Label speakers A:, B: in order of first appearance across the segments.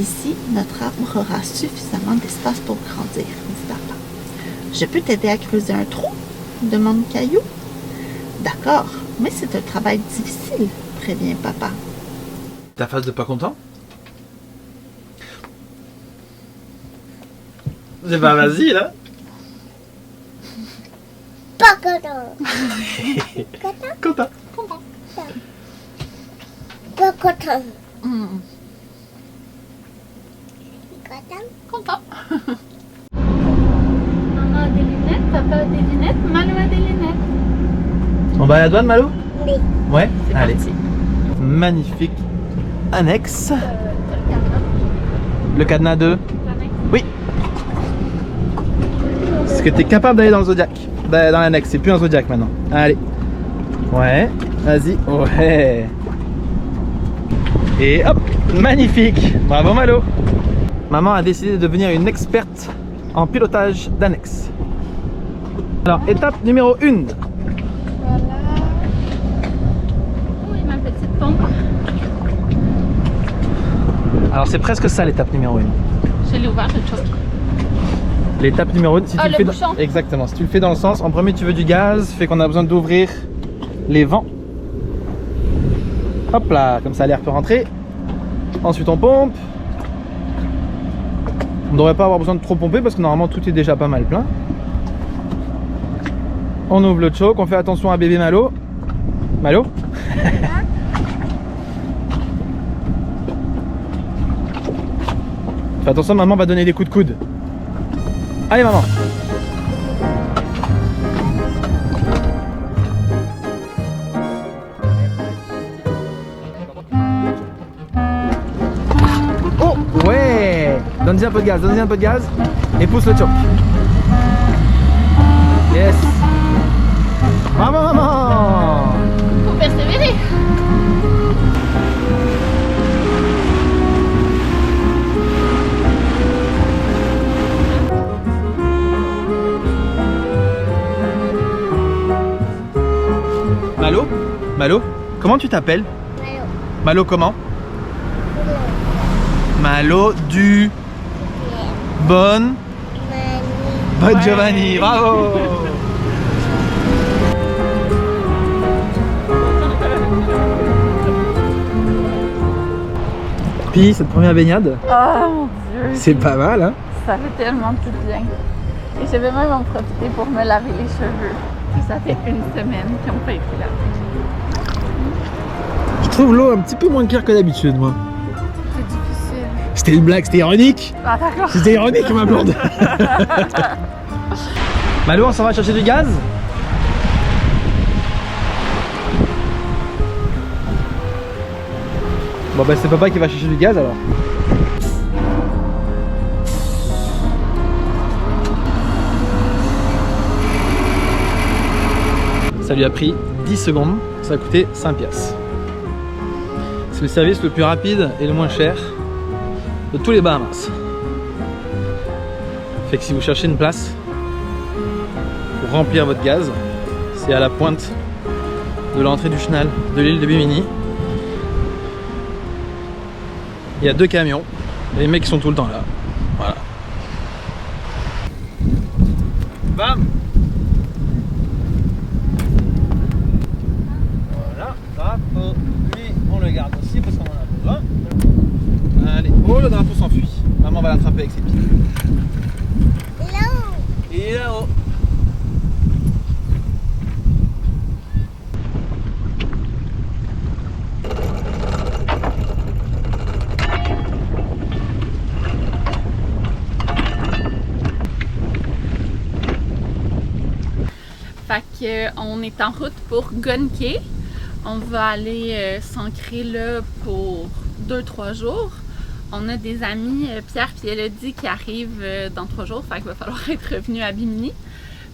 A: Ici, notre arbre aura suffisamment d'espace pour grandir, dit papa. Je peux t'aider à creuser un trou? Demande Caillou. D'accord, mais c'est un travail difficile, prévient papa.
B: Ta face de pas content? C'est pas vas-y là.
C: Pas content.
B: Content.
C: Pas content.
A: Content. Maman a des lunettes, papa a des lunettes, Malou a des lunettes.
B: On va à la douane, Malou?
C: Oui.
B: Ouais,
A: C'est
B: allez.
A: parti.
B: Magnifique annexe. Le cadenas de... Oui. Est-ce que tu es capable d'aller dans le Zodiac? Dans l'annexe, c'est plus un Zodiac maintenant. Allez. Ouais, vas-y. Ouais. Et hop, magnifique. Bravo Malo. Maman a décidé de devenir une experte en pilotage d'annexe. Alors, étape numéro 1.
A: Voilà. Oui, ma petite pompe.
B: Alors, c'est presque ça l'étape numéro 1.
A: Je l'ai ouvert, le choc.
B: L'étape numéro 1, si
A: Ah,
B: tu le
A: le
B: fais
A: bouchon.
B: exactement, si tu le fais dans le sens, en premier tu veux du gaz, fait qu'on a besoin d'ouvrir les vents. Hop là, comme ça l'air peut rentrer. Ensuite on pompe. On ne devrait pas avoir besoin de trop pomper parce que normalement tout est déjà pas mal plein. On ouvre le choke, on fait attention à bébé Malo. Malo. Fais attention, maman va donner des coups de coude. Allez maman. Oh ouais. Donne-y un peu de gaz, donne-y un peu de gaz. Et pousse le choc. Yes. Bravo maman.
A: Faut persévérer.
B: Malo? Malo? Comment tu t'appelles?
C: Malo.
B: Malo comment? Malo du Bonne
C: Mani.
B: Giovanni, bravo! Puis cette première baignade,
D: Oh mon dieu,
B: c'est pas mal hein?
D: ça fait tellement de bien. Et je vais même en profiter pour me laver les cheveux. Ça fait une semaine qu'ils n'ont pas été là.
B: Je trouve l'eau un petit peu moins claire que d'habitude moi.
D: C'est difficile.
B: C'était une blague, c'était ironique!
D: Ah d'accord.
B: C'était ironique ma blonde! Malo, on s'en va chercher du gaz? Bon bah c'est papa qui va chercher du gaz alors. Ça lui a pris 10 secondes, ça a coûté 5 piastres. C'est le service le plus rapide et le moins cher de tous les Bahamas. Fait que si vous cherchez une place pour remplir votre gaz, c'est à la pointe de l'entrée du chenal de l'île de Bimini. Il y a 2 camions, et les mecs sont tout le temps là. Voilà. Bam! Voilà, drapeau. Lui, on le garde aussi parce qu'on en a besoin. Allez, oh le drapeau s'enfuit. Maman va l'attraper avec ses pieds.
C: Là-haut.
B: Et là-haut.
D: Fait qu'on est en route pour Gun Cay. On va aller s'ancrer là pour 2-3 jours. On a des amis, Pierre et Elodie, qui arrivent dans 3 jours. Fait qu'il va falloir être revenu à Bimini.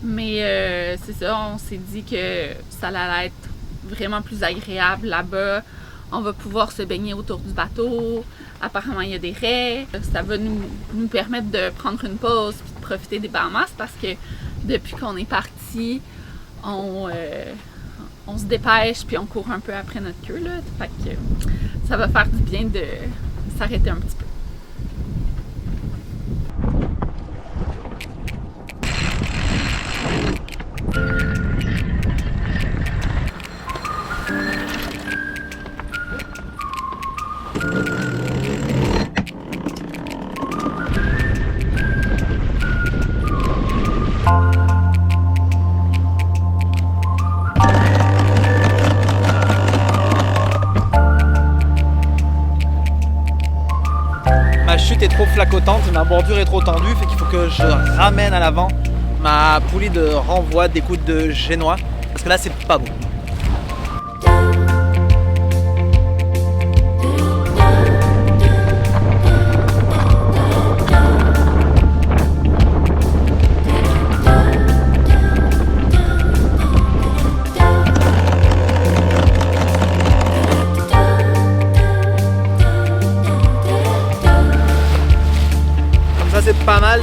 D: Mais c'est ça, on s'est dit que ça allait être vraiment plus agréable là-bas. On va pouvoir se baigner autour du bateau. Apparemment, il y a des raies. Ça va nous permettre de prendre une pause et de profiter des Bahamas parce que depuis qu'on est parti, on se dépêche puis on court un peu après notre queue. Là. Fait que ça va faire du bien de s'arrêter un petit peu.
B: ma chute est trop flacotante, ma bordure est trop tendue, fait qu'il faut que je ramène à l'avant ma poulie de renvoi d'écoute de génois, parce que là c'est pas bon. C'est pas mal.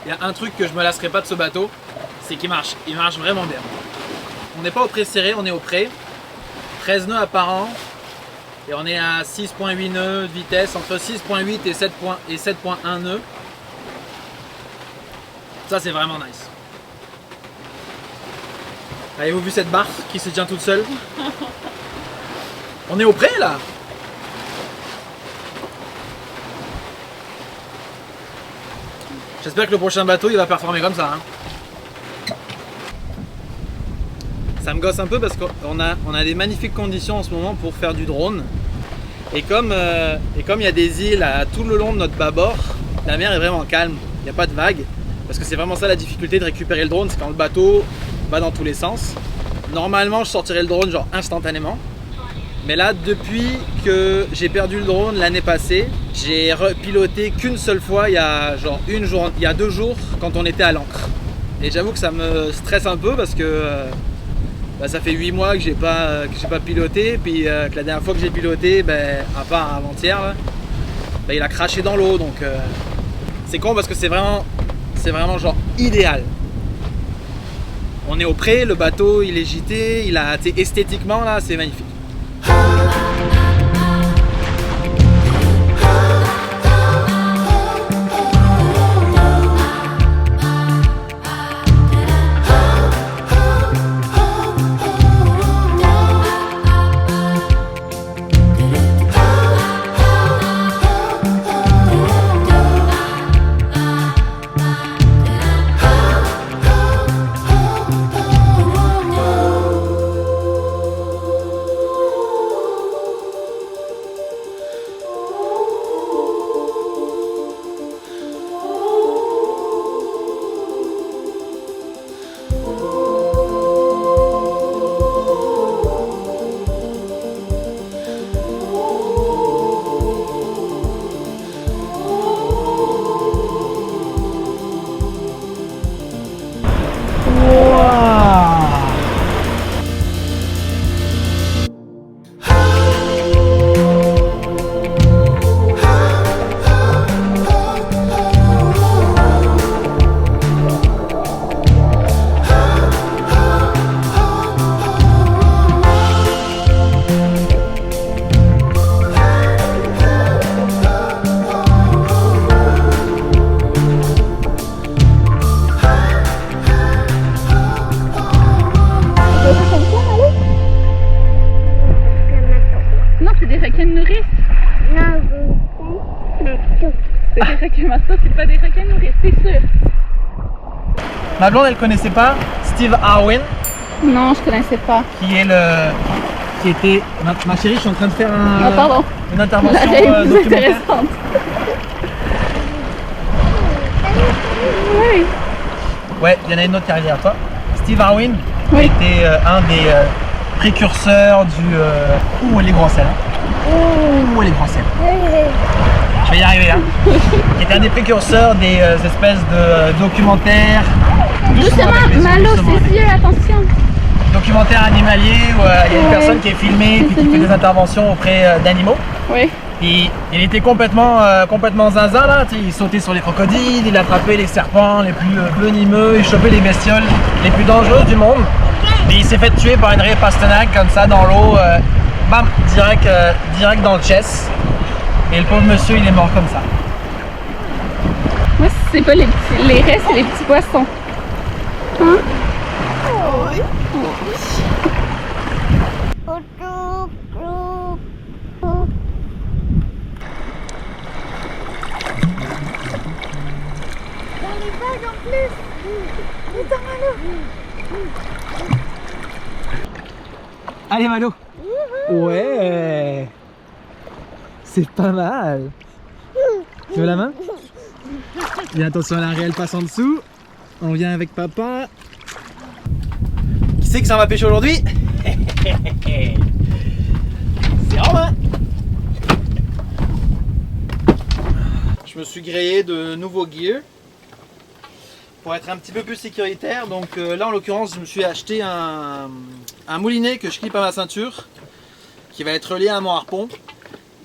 B: Il y a un truc que je me lasserai pas de ce bateau, c'est qu'il marche. Il marche vraiment bien. On n'est pas au pré serré, on est au pré. 13 nœuds apparents. Et on est à 6.8 nœuds de vitesse, entre 6.8 et 7.1 nœuds. Ça c'est vraiment nice. Avez-vous vu cette barre qui se tient toute seule? On est au pré là. J'espère que le prochain bateau il va performer comme ça. Hein. Ça me gosse un peu parce qu'on a des magnifiques conditions en ce moment pour faire du drone. Et comme il y a des îles tout le long de notre bâbord, la mer est vraiment calme, il n'y a pas de vagues. Parce que c'est vraiment ça la difficulté de récupérer le drone, c'est quand le bateau va dans tous les sens. Normalement je sortirais le drone genre instantanément. Mais là depuis que j'ai perdu le drone l'année passée, j'ai repiloté qu'une seule fois il y a genre il y a 2 jours quand on était à l'ancre. Et j'avoue que ça me stresse un peu parce que ça fait 8 mois que j'ai pas piloté. Puis que la dernière fois que j'ai piloté, à part avant-hier, il a craché dans l'eau. Donc c'est con parce que c'est vraiment genre idéal. On est au pré, le bateau il est gité, esthétiquement là c'est magnifique.
D: C'est des requins marteaux, c'est pas des requins nourrices, c'est sûr.
B: Ma blonde elle connaissait pas Steve Irwin.
D: Non, je connaissais pas.
B: Qui était. Ma chérie, je suis en train de faire une intervention documentaire.
D: Intéressante. Oui.
B: Ouais, il y en a une autre qui arrive derrière toi. Steve Irwin
D: était
B: un des précurseurs du. Où est les grands sels? Où est les grands sels? Je vais y arriver hein. Qui était un des précurseurs des espèces de documentaires.
D: Justement, Malo, ses yeux, attention.
B: Documentaire animalier où il y a une personne qui est filmée et qui fait des interventions auprès d'animaux.
D: Oui.
B: Et il était complètement zinzin là, il sautait sur les crocodiles, il attrapait les serpents les plus venimeux, il chopait les bestioles les plus dangereuses du monde. Et il s'est fait tuer par une raie pastenaque comme ça dans l'eau, bam, direct dans le chest. Et le pauvre monsieur il est mort comme ça.
D: Moi c'est pas les raies, c'est les petits poissons. Hein?
A: Oui. Dans les vagues en plus. Attends, Malo.
B: Allez Malo. Ouais. C'est pas mal. Tu veux la main? Et attention à la réelle passe en dessous. On vient avec papa. Qui c'est que ça va pêcher aujourd'hui? C'est Romain. Je me suis grillé de nouveaux gears pour être un petit peu plus sécuritaire. Donc là en l'occurrence je me suis acheté un moulinet que je clip à ma ceinture qui va être relié à mon harpon.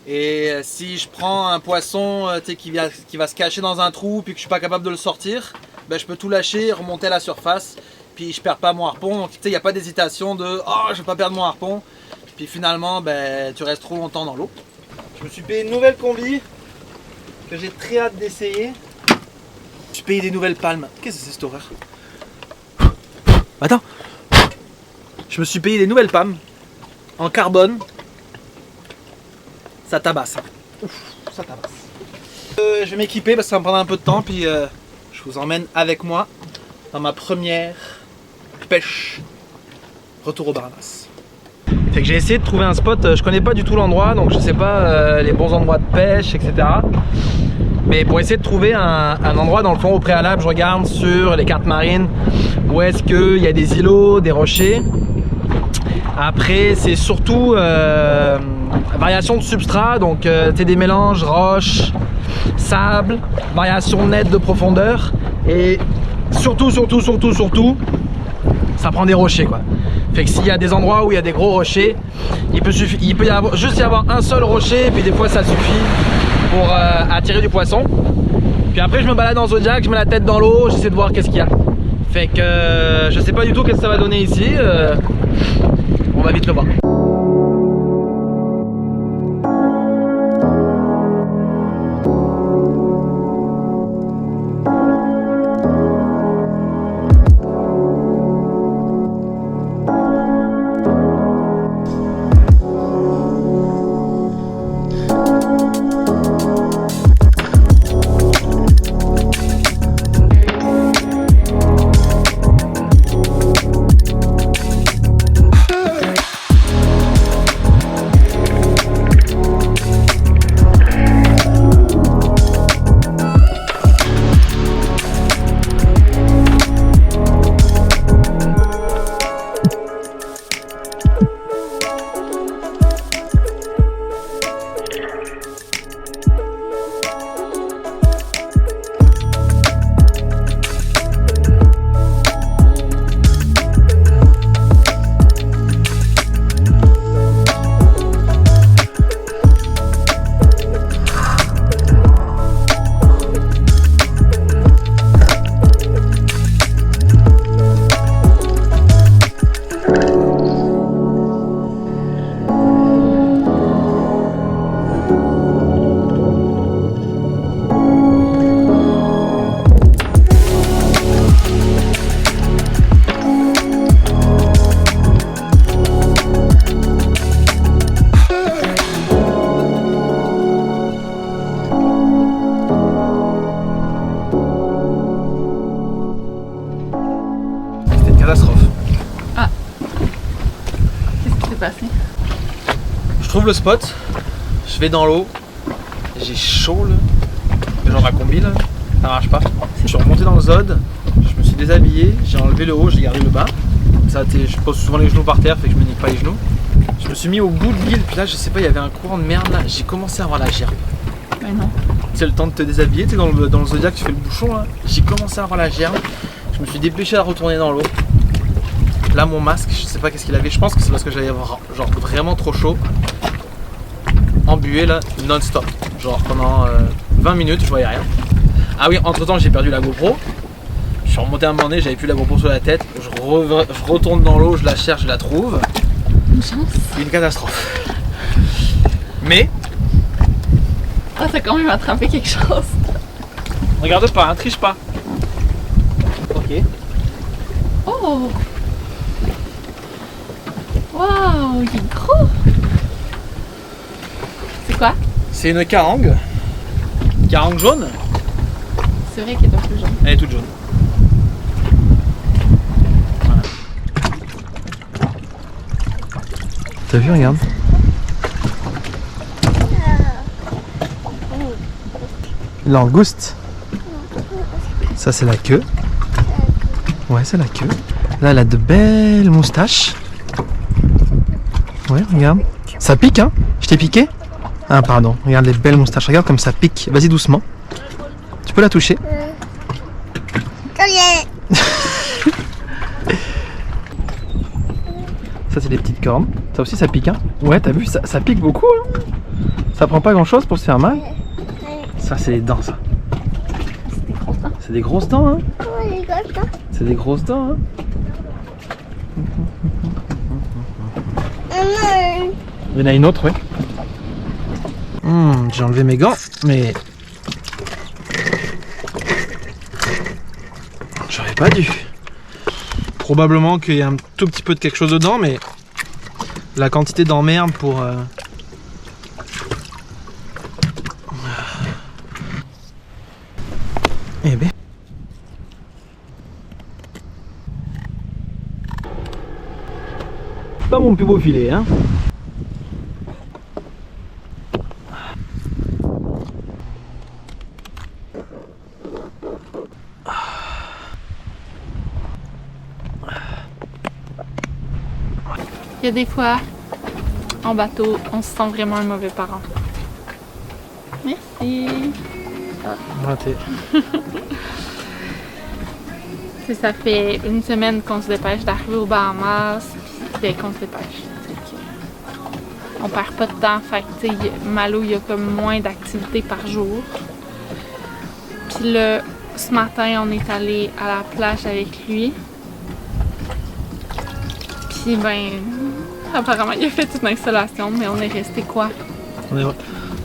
B: Et si je prends un poisson qui va se cacher dans un trou puis que je suis pas capable de le sortir, ben, je peux tout lâcher, remonter à la surface, puis je perds pas mon harpon. Donc il n'y a pas d'hésitation de « Oh, je vais pas perdre mon harpon ». Puis finalement, ben, tu restes trop longtemps dans l'eau. Je me suis payé une nouvelle combi que j'ai très hâte d'essayer. Je me suis payé des nouvelles palmes. Qu'est-ce que c'est cette horreur? Attends. Je me suis payé des nouvelles palmes en carbone. Ça tabasse. Ouf, ça tabasse. Je vais m'équiper parce que ça va me prendre un peu de temps. Puis je vous emmène avec moi dans ma première pêche. Retour au Bahamas. Fait que j'ai essayé de trouver un spot. Je connais pas du tout l'endroit, donc je sais pas les bons endroits de pêche, etc. Mais pour essayer de trouver un endroit dans le fond au préalable, je regarde sur les cartes marines où est-ce qu'il y a des îlots, des rochers. Après, c'est surtout variation de substrat, donc des mélanges roches, sable, variation nette de profondeur et surtout, ça prend des rochers quoi. Fait que s'il y a des endroits où il y a des gros rochers, il peut juste y avoir un seul rocher et puis des fois ça suffit pour attirer du poisson. Puis après je me balade en Zodiac, je mets la tête dans l'eau, j'essaie de voir qu'est-ce qu'il y a. Fait que je sais pas du tout qu'est-ce que ça va donner ici. On va vite le voir. Je trouve le spot, je vais dans l'eau, j'ai chaud là, genre ma combi là, ça marche pas. Je suis remonté dans le zod, je me suis déshabillé, j'ai enlevé le haut, j'ai gardé le bas. Ça, je pose souvent les genoux par terre, fait que je me nique pas les genoux. Je me suis mis au bout de l'île, puis là je sais pas, il y avait un courant de merde là, j'ai commencé à avoir la gerbe.
D: Mais non.
B: C'est le temps de te déshabiller, tu sais dans le Zodiac tu fais le bouchon là, j'ai commencé à avoir la gerbe, je me suis dépêché à retourner dans l'eau. Là mon masque, je sais pas qu'est-ce qu'il avait, je pense que c'est parce que j'allais avoir genre vraiment trop chaud. Embué là, non-stop, genre pendant 20 minutes je voyais rien. Ah oui, entre temps j'ai perdu la GoPro. Je suis remonté à un moment donné, j'avais plus la GoPro sur la tête. Je retourne dans l'eau, je la cherche, je la trouve.
D: Une chance.
B: Une catastrophe. Mais
D: Ah, t'as quand même attrapé quelque chose.
B: regarde pas, hein, triche pas. Ok.
D: Oh. Waouh, il est gros. C'est quoi?
B: C'est une carangue. Carangue jaune.
D: C'est vrai qu'elle est un peu jaune.
B: Elle est toute jaune. Voilà. T'as vu, regarde. Langouste. Ça c'est la queue. Ouais, c'est la queue. Là, elle a de belles moustaches. Ouais, regarde. Ça pique, hein? Je t'ai piqué? Ah, pardon. Regarde les belles moustaches. Regarde comme ça pique. Vas-y doucement. Tu peux la toucher. Ça, c'est des petites cornes. Ça aussi, ça pique, hein? Ouais, t'as vu, ça pique beaucoup, hein? Ça prend pas grand-chose pour se faire mal. Ça, c'est les dents, ça. C'est des grosses dents, hein? C'est des grosses dents, hein? Il y en a une autre, oui. J'ai enlevé mes gants, mais... J'aurais pas dû. Probablement qu'il y a un tout petit peu de quelque chose dedans, mais... La quantité d'emmerde pour... Eh ben... Pas mon plus beau filet, hein.
D: Il y a des fois, en bateau, on se sent vraiment un mauvais parent. Merci.
B: Raté.
D: Ça fait une semaine qu'on se dépêche d'arriver aux Bahamas, puis qu'on se dépêche. On perd pas de temps, fait que Malo, il y a comme moins d'activités par jour. Puis là, ce matin, on est allé à la plage avec lui. Puis ben, apparemment, il a fait toute une installation, mais on est resté quoi?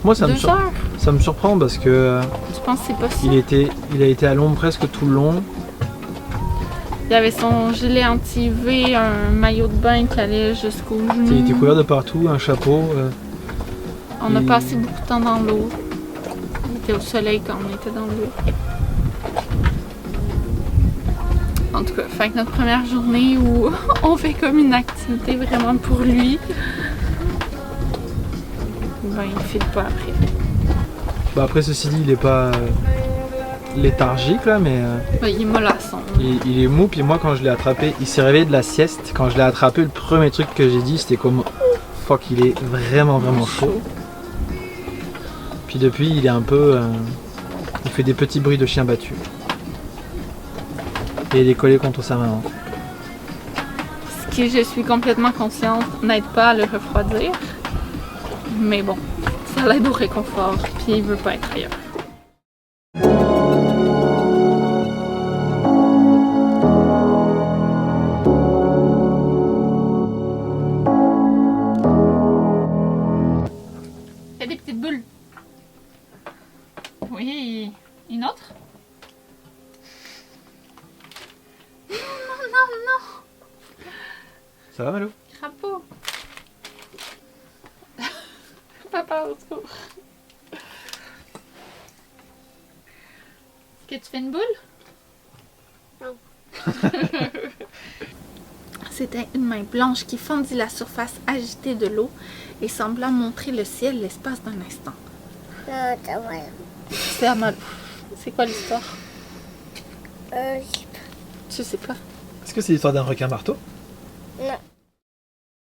B: Moi, ça
D: 2 heures?
B: Ça me surprend parce que
D: Je pense que c'est pas ça.
B: il a été à l'ombre presque tout le long.
D: Il avait son gilet anti-UV, un maillot de bain qui allait jusqu'aux genoux.
B: Il était couvert de partout, un chapeau.
D: On a passé beaucoup de temps dans l'eau. On était au soleil quand on était dans l'eau. En tout cas, fait que notre première journée où on fait comme une activité vraiment pour lui, ben il file pas après.
B: Bah après, ceci dit, il est pas léthargique là, mais
D: Ben, il est mollasson.
B: il est mou. Puis moi, quand je l'ai attrapé, il s'est réveillé de la sieste. Quand je l'ai attrapé, le premier truc que j'ai dit, c'était comme fuck, il est vraiment chaud. Puis depuis, il est un peu, il fait des petits bruits de chien battu. Et il est collé contre sa maman.
D: Ce qui, je suis complètement consciente, n'aide pas à le refroidir. Mais bon, ça l'aide au réconfort, puis il veut pas être ailleurs. Il y a des petites boules. Oui, une autre? Non.
B: Ça va, Malo?
D: Crapaud. Papa, au secours. Est-ce que tu fais une boule?
C: Non.
D: C'était une main blanche qui fendit la surface agitée de l'eau et sembla montrer le ciel l'espace d'un instant.
C: Non, ça va.
D: C'est à Malo. C'est quoi l'histoire?
C: Je sais
D: Tu sais pas.
B: Est-ce que c'est l'histoire d'un requin marteau?
C: pas. Non.